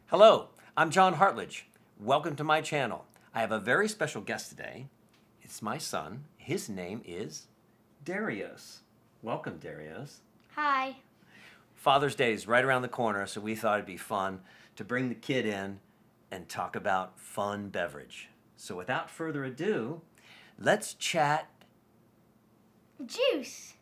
Hello, I'm John Hartledge. Welcome to my channel. I have a very special guest today. It's my son. His name is Darius. Welcome, Darius. Hi. Father's Day is right around the corner, so we thought it'd be fun to bring the kid in and talk about fun beverage. So without further ado, let's chat Juice.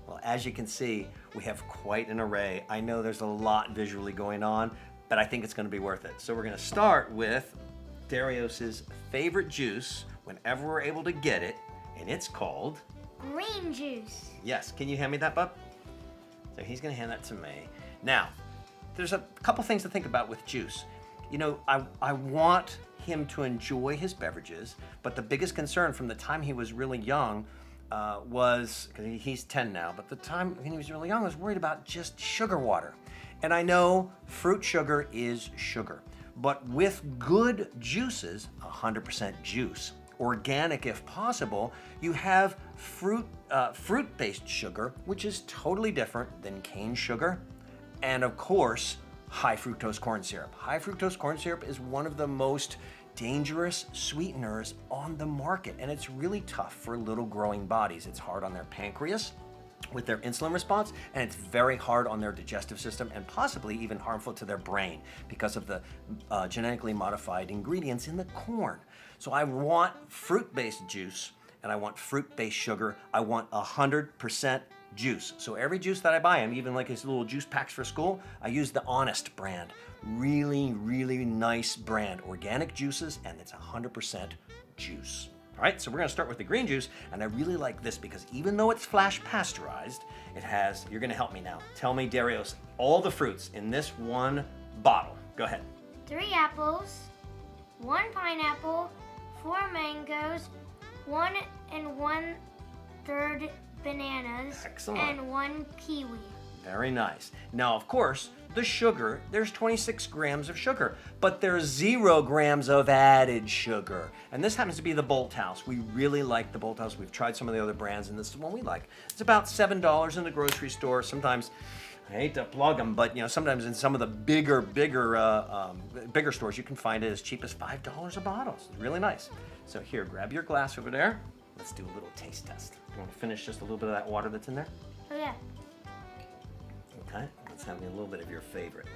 Well, as you can see, we have quite an array. I know there's a lot visually going on, but I think it's going to be worth it. So we're going to start with Darius's favorite juice whenever we're able to get it, and it's called Green juice. Yes. Can you hand me that, bub? So he's going to hand that to me. Now, there's a couple things to think about with juice. You know, I want him to enjoy his beverages, but the biggest concern from the time he was really young was, because he's 10 now, but the time when he was really young, I was worried about just sugar water. And I know fruit sugar is sugar, but with good juices, 100% juice, organic if possible, you have fruit-based sugar, which is totally different than cane sugar, and of course, high fructose corn syrup. High fructose corn syrup is one of the most dangerous sweeteners on the market, and it's really tough for little growing bodies. It's hard on their pancreas with their insulin response, and it's very hard on their digestive system and possibly even harmful to their brain because of the genetically modified ingredients in the corn. So I want fruit-based juice, and I want fruit-based sugar. I want 100% juice. So every juice that I buy him, even like his little juice packs for school, I use the Honest brand. Really, really nice brand. Organic juices, and it's 100% juice. All right, so we're gonna start with the green juice, and I really like this because even though it's flash pasteurized, it has, you're gonna help me now. Tell me, Darius, all the fruits in this one bottle. Go ahead. 3 apples, 1 pineapple, 4 mangoes, 1 1/3 bananas, Excellent. and 1 kiwi. Very nice. Now, of course, the sugar, there's 26 grams of sugar, but there's 0 grams of added sugar. And this happens to be the Bolt House. We really like the Bolt House. We've tried some of the other brands, and this is one we like. It's about $7 in the grocery store. Sometimes, I hate to plug them, but you know, sometimes in some of the bigger stores, you can find it as cheap as $5 a bottle. It's really nice. So here, grab your glass over there. Let's do a little taste test. You want to finish just a little bit of that water that's in there? Oh yeah. Okay, let's have a little bit of your favorite.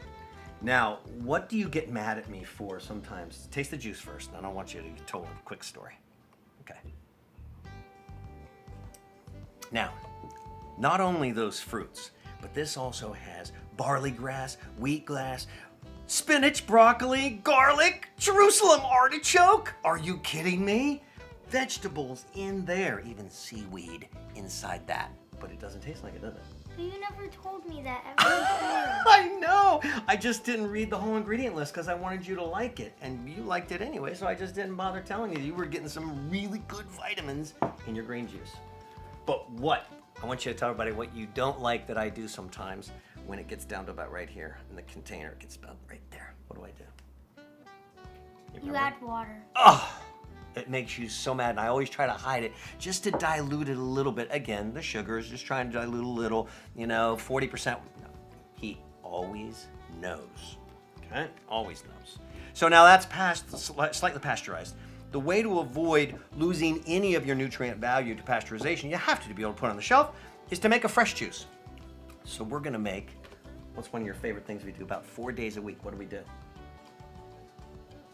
Now, what do you get mad at me for sometimes? Taste the juice first. I don't want you to tell a quick story. Okay. Now, not only those fruits, but this also has barley grass, wheatgrass, spinach, broccoli, garlic, Jerusalem artichoke. Are you kidding me? Vegetables in there, even seaweed inside that. But it doesn't taste like it, does it? But you never told me that every time. I know. I just didn't read the whole ingredient list because I wanted you to like it. And you liked it anyway, so I just didn't bother telling you. You were getting some really good vitamins in your green juice. But what? I want you to tell everybody what you don't like that I do sometimes when it gets down to about right here in the container. It gets about right there. What do I do? You add water. Oh! It makes you so mad, and I always try to hide it just to dilute it a little bit. Again, the sugar is just trying to dilute a little, 40%. No, he always knows, okay? Always knows. So now that's slightly pasteurized. The way to avoid losing any of your nutrient value to pasteurization, you have to be able to put on the shelf, is to make a fresh juice. So we're gonna make, what's one of your favorite things we do about 4 days a week? What do we do?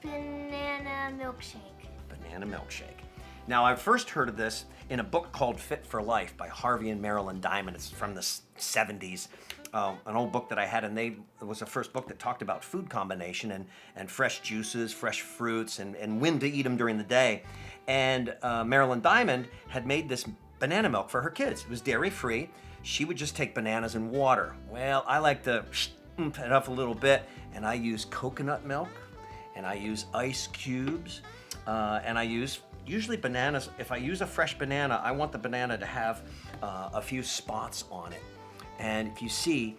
Banana milkshake. Banana milkshake. Now, I first heard of this in a book called Fit for Life by Harvey and Marilyn Diamond. It's from the 70s, an old book that I had, and it was the first book that talked about food combination and fresh juices, fresh fruits, and when to eat them during the day. And Marilyn Diamond had made this banana milk for her kids. It was dairy-free. She would just take bananas and water. Well, I like to it up a little bit, and I use coconut milk and I use ice cubes, and I use usually bananas. If I use a fresh banana, I want the banana to have a few spots on it. And if you see,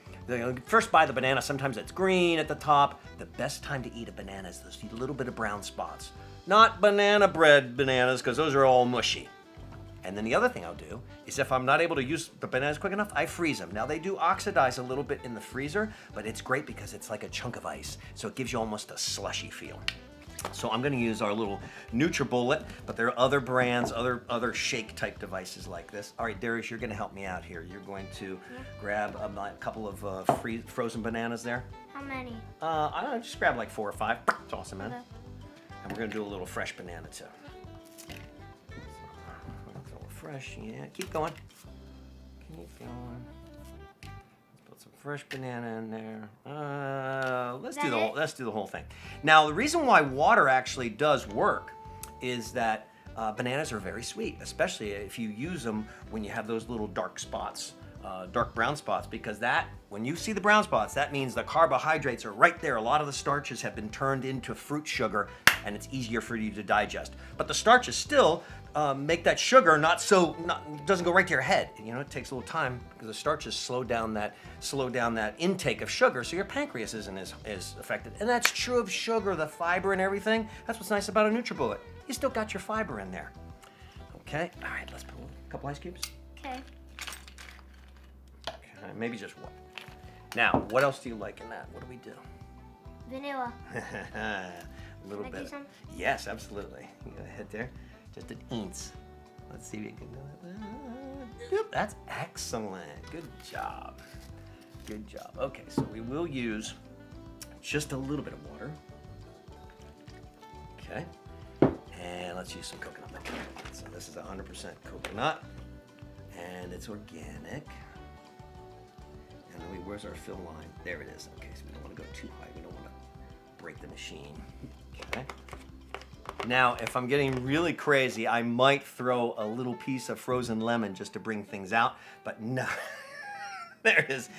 first buy the banana, sometimes it's green at the top. The best time to eat a banana is those little bit of brown spots. Not banana bread bananas, because those are all mushy. And then the other thing I'll do is if I'm not able to use the bananas quick enough, I freeze them. Now they do oxidize a little bit in the freezer, but it's great because it's like a chunk of ice. So it gives you almost a slushy feel. So I'm gonna use our little NutriBullet, but there are other brands, other shake type devices like this. All right, Darius, you're gonna help me out here. You're going to grab a couple of frozen bananas there. How many? I don't know, just grab like 4 or 5, toss them in. Okay. And we're gonna do a little fresh banana too. Fresh, yeah. Keep going. Keep going. Let's put some fresh banana in there. Let's do the whole thing. Now, the reason why water actually does work is that bananas are very sweet, especially if you use them when you have those little dark spots, dark brown spots, because when you see the brown spots, that means the carbohydrates are right there. A lot of the starches have been turned into fruit sugar, and it's easier for you to digest. But the starches still make that sugar doesn't go right to your head. You know, it takes a little time because the starches slow down that intake of sugar, so your pancreas isn't as affected. And that's true of sugar, the fiber and everything. That's what's nice about a NutriBullet. You still got your fiber in there. Okay, all right, let's put a couple ice cubes. Okay. Okay, maybe just one. Now, what else do you like in that? What do we do? Vanilla. A little Can I bit. do some? Yes, absolutely. You go ahead there. Just an ounce. Let's see if you can do it. Yep, that's excellent. Good job. Good job. Okay, so we will use just a little bit of water. Okay. And let's use some coconut milk. So this is 100% coconut, and it's organic. And then where's our fill line? There it is. Okay, so we don't want to go too high. We don't want to break the machine. Okay. Now, if I'm getting really crazy, I might throw a little piece of frozen lemon just to bring things out, but no. There it is.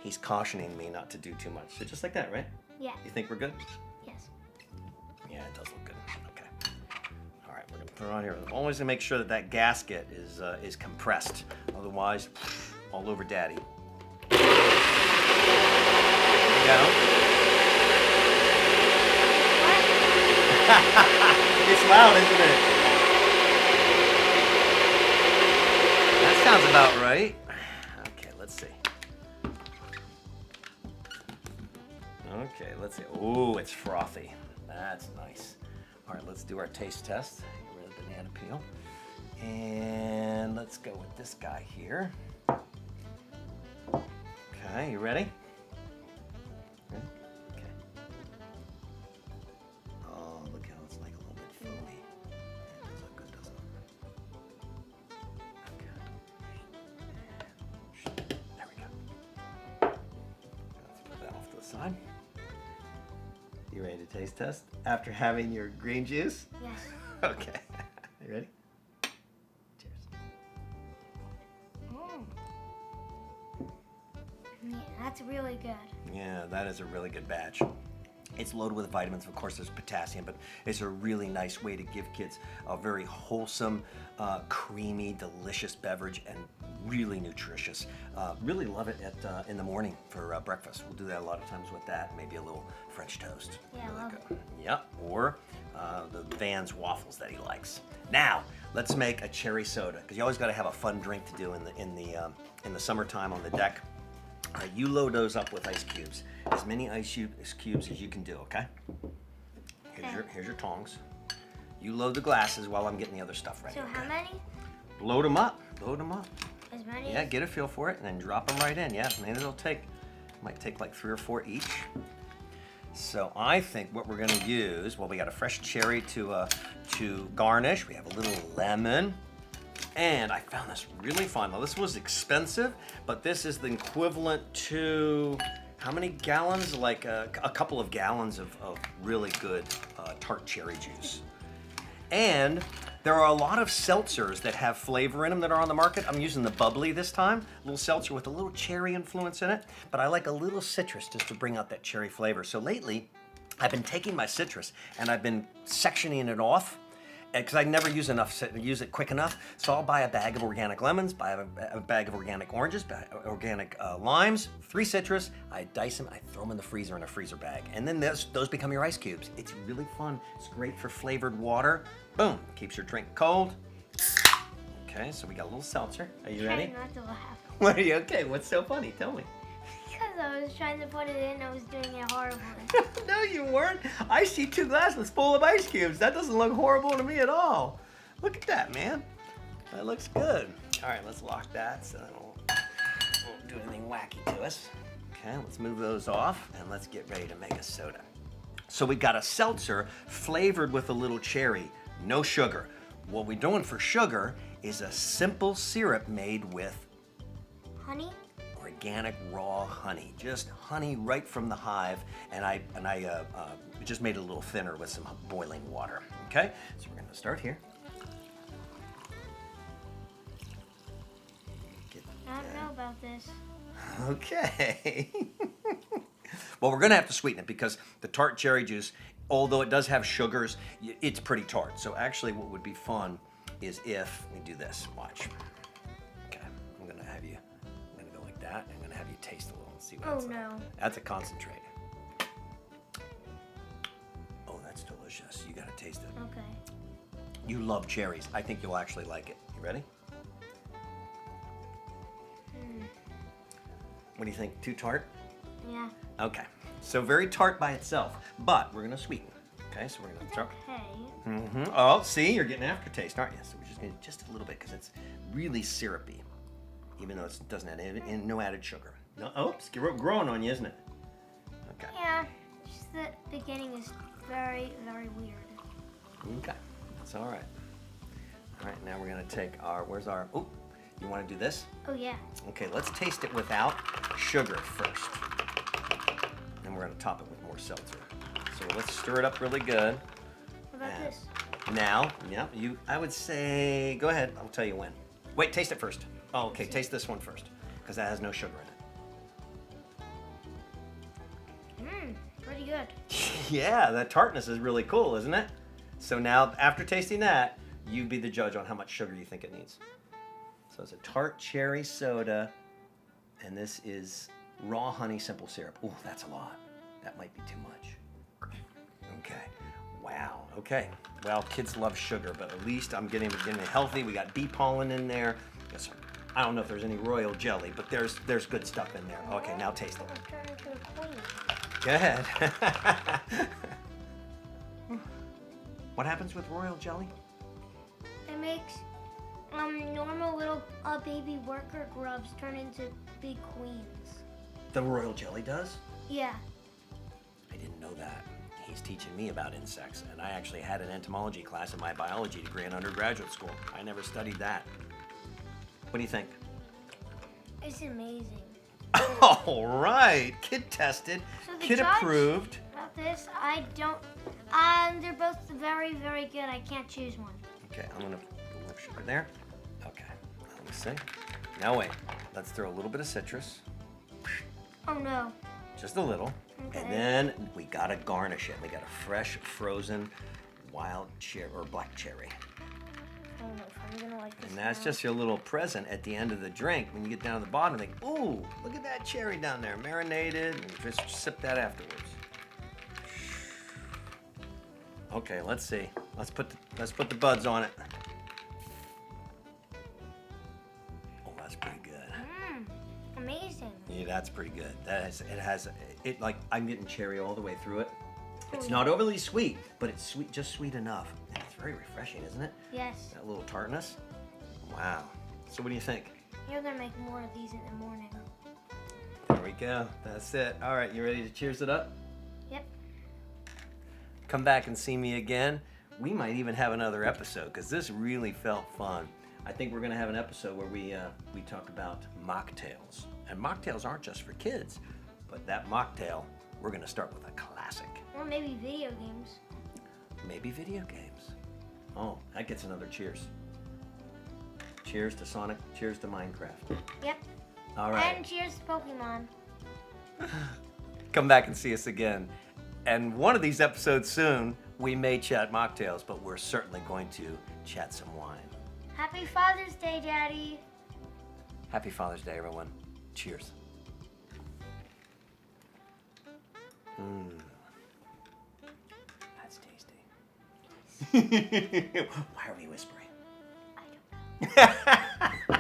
He's cautioning me not to do too much. So just like that, right? Yeah. You think we're good? Yes. Yeah, it does look good. Okay. All right, we're gonna put it on here. Always gonna make sure that gasket is compressed. Otherwise, all over Daddy. There we go. It's loud, isn't it? That sounds about right. Okay, let's see. Okay, let's see. Ooh, it's frothy. That's nice. All right, let's do our taste test. Get rid of the banana peel. And let's go with this guy here. Okay, you ready? Ready? Okay. Oh, look how it's like a little bit foamy. It does look good, doesn't it? Okay. There we go. Let's put that off to the side. You ready to taste test after having your green juice? Yes. Okay. You ready? Cheers. Yeah, that's really good. Yeah, that is a really good batch. It's loaded with vitamins. Of course, there's potassium, but it's a really nice way to give kids a very wholesome, creamy, delicious beverage and really nutritious. Really love it in the morning for breakfast. We'll do that a lot of times with that. Maybe a little French toast. Yeah, really I love good. Yep, or the Vans waffles that he likes. Now, let's make a cherry soda because you always got to have a fun drink to do in the summertime on the deck. You load those up with ice cubes. As many ice cubes as you can do, okay? Here's your tongs. You load the glasses while I'm getting the other stuff ready. So okay? how many? Load them up. Load them up. As many? Yeah, get a feel for it and then drop them right in. Yeah, maybe might take like 3 or 4 each. So I think what we're gonna use, well, we got a fresh cherry to garnish. We have a little lemon. And I found this really fun. Now, this was expensive, but this is the equivalent to how many gallons? Like a couple of gallons of really good tart cherry juice. And there are a lot of seltzers that have flavor in them that are on the market. I'm using the Bubly this time, a little seltzer with a little cherry influence in it, but I like a little citrus just to bring out that cherry flavor. So lately, I've been taking my citrus and I've been sectioning it off because I never use it quick enough. So I'll buy a bag of organic lemons, buy a bag of organic oranges, organic limes, 3 citrus. I dice them, I throw them in the freezer in a freezer bag, and then those become your ice cubes. It's really fun. It's great for flavored water. Boom, keeps your drink cold. Okay, so we got a little seltzer. Are you ready? Try not to laugh. What are you? Okay, what's so funny? Tell me. Because I was trying to put it in, I was doing it horribly. No, you weren't. I see 2 glasses full of ice cubes. That doesn't look horrible to me at all. Look at that, man. That looks good. All right, let's lock that so that won't do anything wacky to us. Okay, let's move those off and let's get ready to make a soda. So we've got a seltzer flavored with a little cherry, no sugar. What we're doing for sugar is a simple syrup made with Honey? organic raw honey, just honey right from the hive, and I just made it a little thinner with some boiling water. Okay, so we're gonna start here. I don't know about this. Okay. Well, we're gonna have to sweeten it because the tart cherry juice, although it does have sugars, it's pretty tart. So actually, what would be fun is if we do this. Watch. Okay, I'm gonna go like that. I'm gonna have you taste a little and see what it's like. No. That's a concentrate. Oh, that's delicious. You gotta taste it. Okay. You love cherries. I think you'll actually like it. You ready? What do you think? Too tart? Yeah. Okay. So very tart by itself, but we're gonna sweeten. Okay, so we're gonna start. Okay. Oh, see, you're getting aftertaste, aren't you? So we're just gonna just a little bit because it's really syrupy, even though it doesn't have no added sugar. No, oops, growing on you, isn't it? Okay. Yeah. Just the beginning is very, very weird. Okay, that's all right. All right, now we're gonna take where's our? Oh, you want to do this? Oh yeah. Okay, let's taste it without sugar first. And we're gonna top it with more seltzer. So let's stir it up really good. What about this? Now, yeah, I would say, go ahead, I'll tell you when. Wait, taste it first. Oh, okay, taste this one first, because that has no sugar in Pretty good. it. Yeah, that tartness is really cool, isn't it? So now, after tasting that, you be the judge on how much sugar you think it needs. So it's a tart cherry soda, and this is raw honey simple syrup. Ooh, that's a lot. That might be too much. Okay. Wow. Okay. Well, kids love sugar, but at least I'm getting it healthy. We got bee pollen in there. Yes, I don't know if there's any royal jelly, but there's good stuff in there. Okay, now taste it. I'm turning into a queen. Go ahead. What happens with royal jelly? It makes normal little baby worker grubs turn into big queens. The royal jelly does? Yeah. I didn't know that. He's teaching me about insects, and I actually had an entomology class in my biology degree in undergraduate school. I never studied that. What do you think? It's amazing. All right, kid tested, So the kid judge approved. About this, I don't. They're both very, very good. I can't choose one. Okay, I'm gonna put a little sugar there. Okay, let me see. Now wait, let's throw a little bit of citrus, Oh no. just a little, Okay. and then we gotta garnish it. We got a fresh, frozen, wild cherry or black cherry. I don't know if I'm gonna like this. And that's now. just your little present at the end of the drink. When you get down to the bottom, think, ooh, look at that cherry down there, marinated, and just sip that afterwards. Okay, let's see. Let's put the buds on it. Oh, that's pretty good. Amazing. Yeah, that's pretty good. It like I'm getting cherry all the way through it. It's Oh, not overly sweet, but it's sweet, just sweet enough. And it's very refreshing, isn't it? Yes. That little tartness. Wow. So what do you think? You're gonna make more of these in the morning. There we go. That's it. All right, you ready to cheers it up? Yep. Come back and see me again. We might even have another episode because this really felt fun. I think we're going to have an episode where we talk about mocktails. And mocktails aren't just for kids, but that mocktail, we're going to start with a classic. Or maybe video games. Maybe video games. Oh, that gets another cheers. Cheers to Sonic. Cheers to Minecraft. Yep. All right. And cheers to Pokemon. Come back and see us again. And one of these episodes soon, we may chat mocktails, but we're certainly going to chat some wine. Happy Father's Day, Daddy. Happy Father's Day, everyone. Cheers. That's tasty. Why are we whispering? I don't know.